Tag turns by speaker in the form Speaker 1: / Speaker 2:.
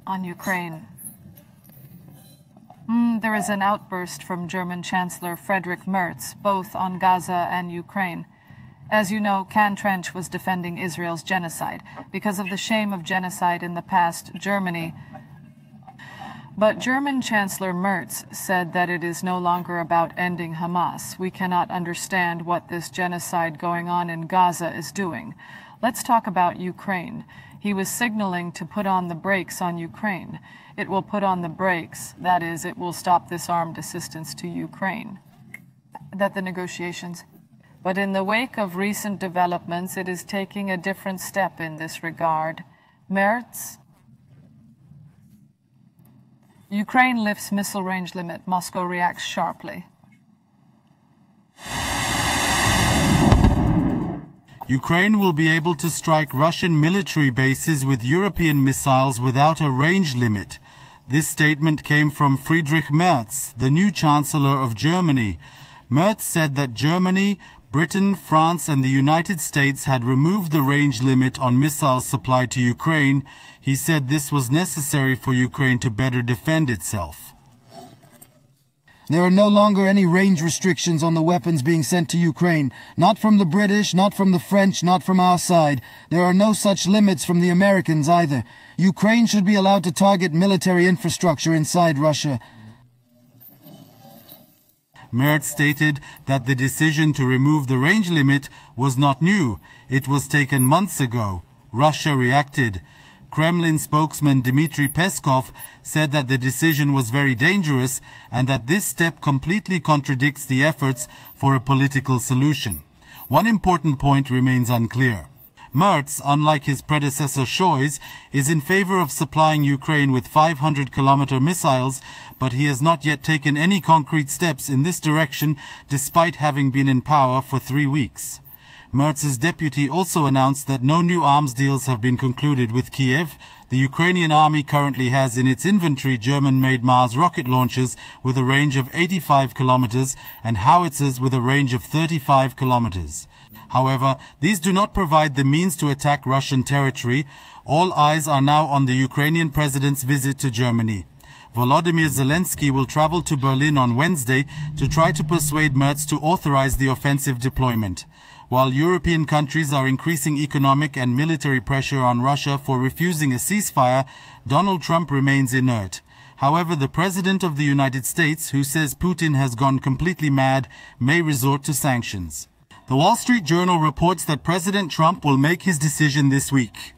Speaker 1: on Ukraine. There is an outburst from German Chancellor Friedrich Merz, both on Gaza and Ukraine. As you know, Can Trench was defending Israel's genocide. Because of the shame of genocide in the past, But German Chancellor Merz said that it is no longer about ending Hamas. We cannot understand what this genocide going on in Gaza is doing. Let's talk about Ukraine. He was signaling to put on the brakes on Ukraine. It will put on the brakes, that is, it will stop this armed assistance to Ukraine. That the negotiations. But in the wake of recent developments, it is taking a different step in this regard. Merz. Ukraine lifts missile range limit. Moscow reacts sharply.
Speaker 2: Ukraine will be able to strike Russian military bases with European missiles without a range limit. This statement came from Friedrich Merz, the new Chancellor of Germany. Merz said that Germany, Britain, France and the United States had removed the range limit on missiles supplied to Ukraine. He said this was necessary for Ukraine to better defend itself.
Speaker 3: There are no longer any range restrictions on the weapons being sent to Ukraine. Not from the British, not from the French, not from our side. There are no such limits from the Americans either. Ukraine should be allowed to target military infrastructure inside Russia.
Speaker 2: Merz stated that the decision to remove the range limit was not new. It was taken months ago. Russia reacted. Kremlin spokesman Dmitry Peskov said that the decision was very dangerous and that this step completely contradicts the efforts for a political solution. One important point remains unclear. Merz, unlike his predecessor Scholz, is in favor of supplying Ukraine with 500-kilometer missiles, but he has not yet taken any concrete steps in this direction despite having been in power for 3 weeks. Merz's deputy also announced that no new arms deals have been concluded with Kiev. The Ukrainian Army currently has in its inventory German-made Mars rocket launchers with a range of 85 kilometers and howitzers with a range of 35 kilometers. However, these do not provide the means to attack Russian territory. All eyes are now on the Ukrainian president's visit to Germany. Volodymyr Zelensky will travel to Berlin on Wednesday to try to persuade Merz to authorize the offensive deployment. While European countries are increasing economic and military pressure on Russia for refusing a ceasefire, Donald Trump remains inert. However, the President of the United States, who says Putin has gone completely mad, may resort to sanctions. The Wall Street Journal reports that President Trump will make his decision this week.